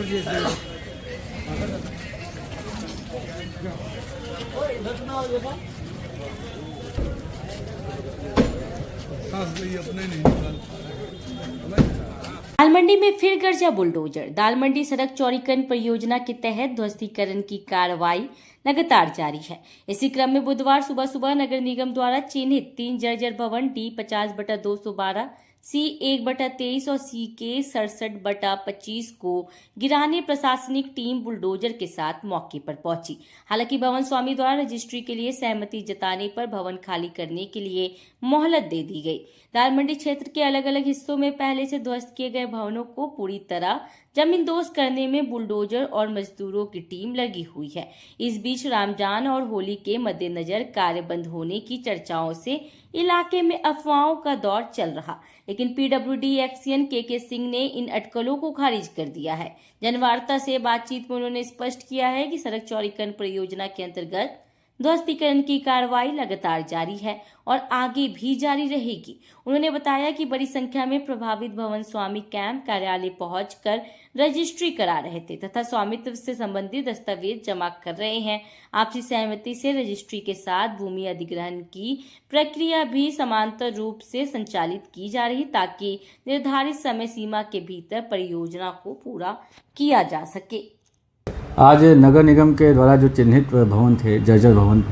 दाल मंडी में फिर गरजा बुलडोजर। दाल मंडी सड़क चौड़ीकरण परियोजना के तहत ध्वस्तीकरण की कार्रवाई लगातार जारी है। इसी क्रम में बुधवार सुबह सुबह नगर निगम द्वारा चिन्हित 3 जर्जर भवन D50/212, C1/23 और CK 67/25 को गिराने प्रशासनिक टीम बुलडोजर के साथ मौके पर पहुंची। हालांकि भवन स्वामी द्वारा रजिस्ट्री के लिए सहमति जताने पर भवन खाली करने के लिए मोहलत दे दी गई। दाल मंडी क्षेत्र के अलग अलग हिस्सों में पहले से ध्वस्त किए गए भवनों को पूरी तरह जमींदोज करने में बुलडोजर और मजदूरों की टीम लगी हुई है। इस बीच रमजान और होली के मद्देनजर कार्य बंद होने की चर्चाओं से इलाके में अफवाहों का दौर चल रहा, लेकिन PWD एक्सियन KK सिंह ने इन अटकलों को खारिज कर दिया है। जनवार्ता से बातचीत में उन्होंने स्पष्ट किया है कि सड़क चौड़ीकरण परियोजना के अंतर्गत ध्वस्तीकरण की कार्रवाई लगातार जारी है और आगे भी जारी रहेगी। उन्होंने बताया कि बड़ी संख्या में प्रभावित भवन स्वामी कैंप कार्यालय पहुंचकर रजिस्ट्री करा रहे थे तथा स्वामित्व से संबंधित दस्तावेज जमा कर रहे हैं। आपसी सहमति से रजिस्ट्री के साथ भूमि अधिग्रहण की प्रक्रिया भी समांतर रूप से संचालित की जा रही ताकि निर्धारित समय सीमा के भीतर परियोजना को पूरा किया जा सके। आज नगर निगम के द्वारा जो चिन्हित भवन थे, जर्जर भवन,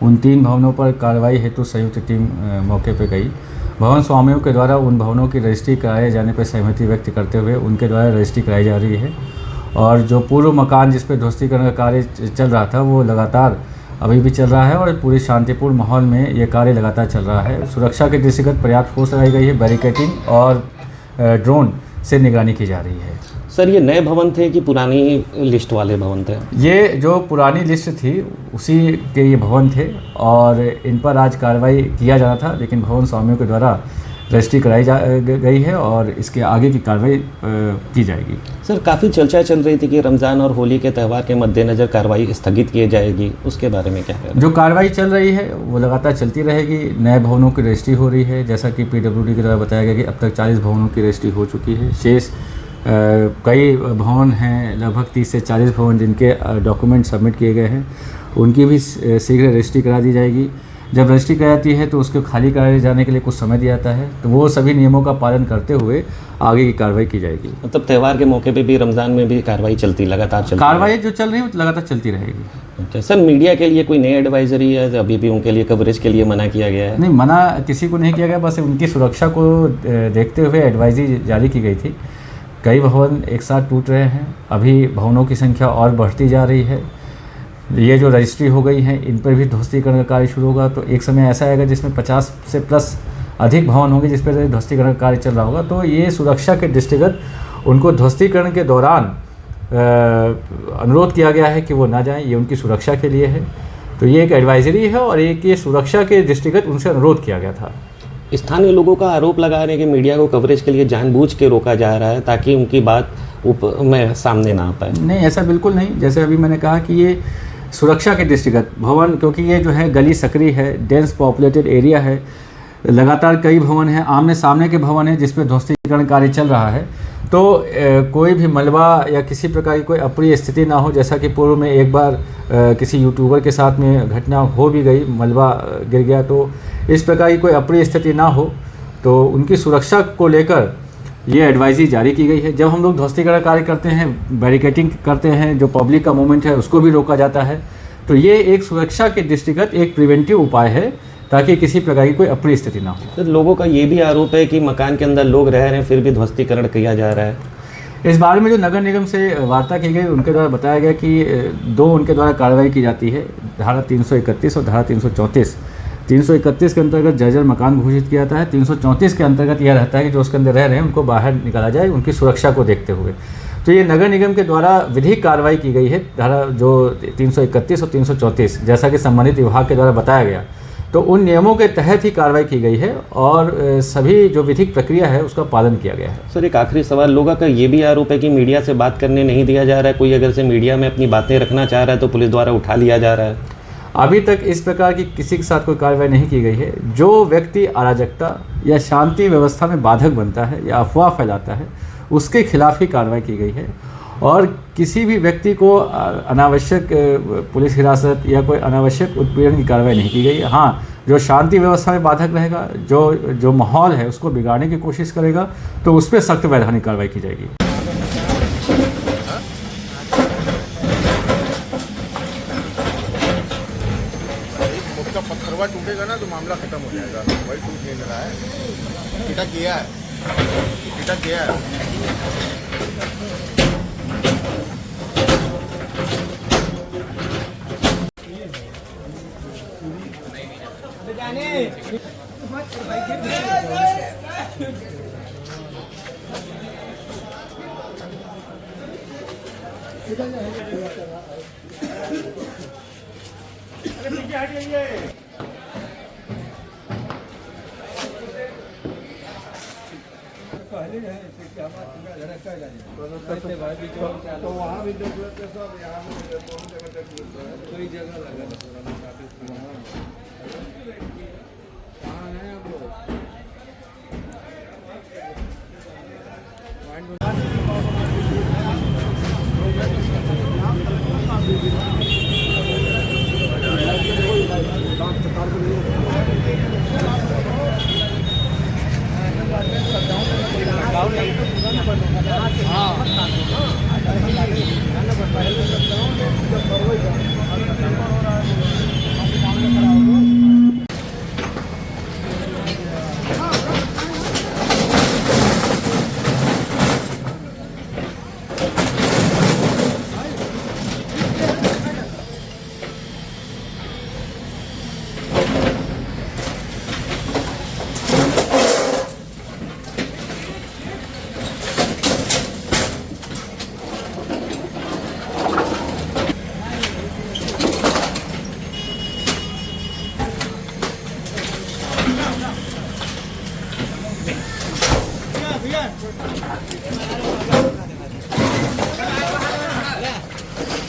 उन 3 भवनों पर कार्रवाई हेतु संयुक्त टीम मौके पर गई। भवन स्वामियों के द्वारा उन भवनों की रजिस्ट्री कराए जाने पर सहमति व्यक्त करते हुए उनके द्वारा रजिस्ट्री कराई जा रही है और जो पूर्व मकान जिस पर ध्वस्तीकरण का कार्य चल रहा था वो लगातार अभी भी चल रहा है और पूरी शांतिपूर्ण माहौल में ये कार्य लगातार चल रहा है। सुरक्षा के दृष्टिगत पर्याप्त फोर्स लगाई गई है, बैरिकेडिंग और ड्रोन से निगरानी की जा रही है। सर, ये नए भवन थे कि पुरानी लिस्ट वाले भवन थे? ये जो पुरानी लिस्ट थी उसी के ये भवन थे और इन पर आज कार्रवाई किया जाना था, लेकिन भवन स्वामियों के द्वारा रजिस्ट्री कराई गई है और इसके आगे की कार्रवाई की जाएगी। सर, काफ़ी चर्चा चल रही थी कि रमज़ान और होली के त्यौहार के मद्देनज़र कार्रवाई स्थगित की जाएगी, उसके बारे में क्या है? जो कार्रवाई चल रही है वो लगातार चलती रहेगी। नए भवनों की रजिस्ट्री हो रही है, जैसा कि PWD के द्वारा बताया गया कि अब तक 40 भवनों की रजिस्ट्री हो चुकी है। शेष कई भवन हैं, लगभग 30 से 40 भवन जिनके डॉक्यूमेंट सबमिट किए गए हैं, उनकी भी शीघ्र रजिस्ट्री करा दी जाएगी। जब रजिस्ट्री कराती है तो उसको खाली कराए जाने के लिए कुछ समय दिया जाता है, तो वो सभी नियमों का पालन करते हुए आगे की कार्रवाई की जाएगी। मतलब त्यौहार के मौके पे भी, रमज़ान में भी कार्रवाई लगातार चलती कार्रवाई जो चल रही है लगातार चलती रहेगी। अच्छा सर, मीडिया के लिए कोई नई एडवाइजरी है? अभी भी उनके लिए कवरेज के लिए मना किया गया है? नहीं, मना किसी को नहीं किया गया, बस उनकी सुरक्षा को देखते हुए एडवाइजरी जारी की गई थी। कई भवन एक साथ टूट रहे हैं, अभी भवनों की संख्या और बढ़ती जा रही है। ये जो रजिस्ट्री हो गई है इन पर भी ध्वस्तीकरण का कार्य शुरू होगा, तो एक समय ऐसा आएगा जिसमें 50 से प्लस अधिक भवन होंगे जिस पर ध्वस्तीकरण का कार्य चल रहा होगा। तो ये सुरक्षा के दृष्टिगत उनको ध्वस्तीकरण के दौरान अनुरोध किया गया है कि वो ना जाएं, ये उनकी सुरक्षा के लिए है। तो ये एक एडवाइजरी है और एक ये सुरक्षा के दृष्टिगत उनसे अनुरोध किया गया था। स्थानीय लोगों का आरोप लगा रहे हैं कि मीडिया को कवरेज के लिए जानबूझ के रोका जा रहा है ताकि उनकी बात में सामने ना आ पाए। नहीं, ऐसा बिल्कुल नहीं। जैसे अभी मैंने कहा कि ये सुरक्षा के दृष्टिगत भवन, क्योंकि ये जो है गली सकरी है, डेंस पॉपुलेटेड एरिया है, लगातार कई भवन हैं, आमने सामने के भवन हैं जिस पर ध्वस्तीकरण कार्य चल रहा है, तो कोई भी मलबा या किसी प्रकार की कोई अप्रिय स्थिति ना हो। जैसा कि पूर्व में एक बार किसी यूट्यूबर के साथ में घटना हो भी गई, मलबा गिर गया, तो इस प्रकार की कोई अप्रिय स्थिति ना हो, तो उनकी सुरक्षा को लेकर ये एडवाइजरी जारी की गई है। जब हम लोग ध्वस्तीकरण कार्य करते हैं, बैरिकेडिंग करते हैं, जो पब्लिक का मूवमेंट है उसको भी रोका जाता है, तो ये एक सुरक्षा के दृष्टिगत एक प्रिवेंटिव उपाय है ताकि किसी प्रकार की कोई अप्रिय स्थिति ना हो। तो लोगों का ये भी आरोप है कि मकान के अंदर लोग रह रहे हैं फिर भी ध्वस्तीकरण किया जा रहा है। इस बारे में जो नगर निगम से वार्ता की गई उनके द्वारा बताया गया कि 2 उनके द्वारा कार्रवाई की जाती है, धारा 331 और धारा 334। 331 के अंतर्गत जर्जर मकान घोषित किया जाता है, 334 के अंतर्गत यह रहता है कि जो उसके अंदर रह रहे हैं उनको बाहर निकाला जाए उनकी सुरक्षा को देखते हुए। तो ये नगर निगम के द्वारा विधिक कार्रवाई की गई है, धारा जो 331 और 334, जैसा कि संबंधित विभाग के द्वारा बताया गया, तो उन नियमों के तहत ही कार्रवाई की गई है और सभी जो विधिक प्रक्रिया है उसका पालन किया गया है। सर, एक आखिरी सवाल, लोगों का ये भी आरोप है कि मीडिया से बात करने नहीं दिया जा रहा है, कोई अगर से मीडिया में अपनी बातें रखना चाह रहा है तो पुलिस द्वारा उठा लिया जा रहा है। अभी तक इस प्रकार की किसी के साथ कोई कार्रवाई नहीं की गई है। जो व्यक्ति अराजकता या शांति व्यवस्था में बाधक बनता है या अफवाह फैलाता है उसके खिलाफ ही कार्रवाई की गई है और किसी भी व्यक्ति को अनावश्यक पुलिस हिरासत या कोई अनावश्यक उत्पीड़न की कार्रवाई नहीं की गई। हाँ, जो शांति व्यवस्था में बाधक रहेगा, जो माहौल है उसको बिगाड़ने की कोशिश करेगा, तो उस पर सख्त वैधानिक कार्रवाई की जाएगी। उसका पत्थरवा टूटेगा ना तो मामला खत्म हो जाएगा। वही टूट नहीं रहा है। ईटा किया है। तो वहाँ भी देख लेते सब, यहाँ भी कोई जगह लगा कहाँ है आप लोग?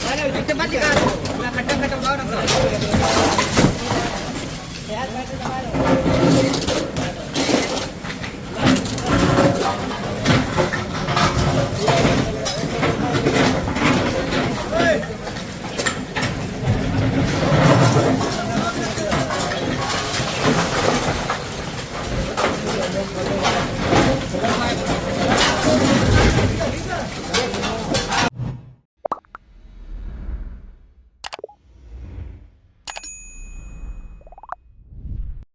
Ayo, cepat,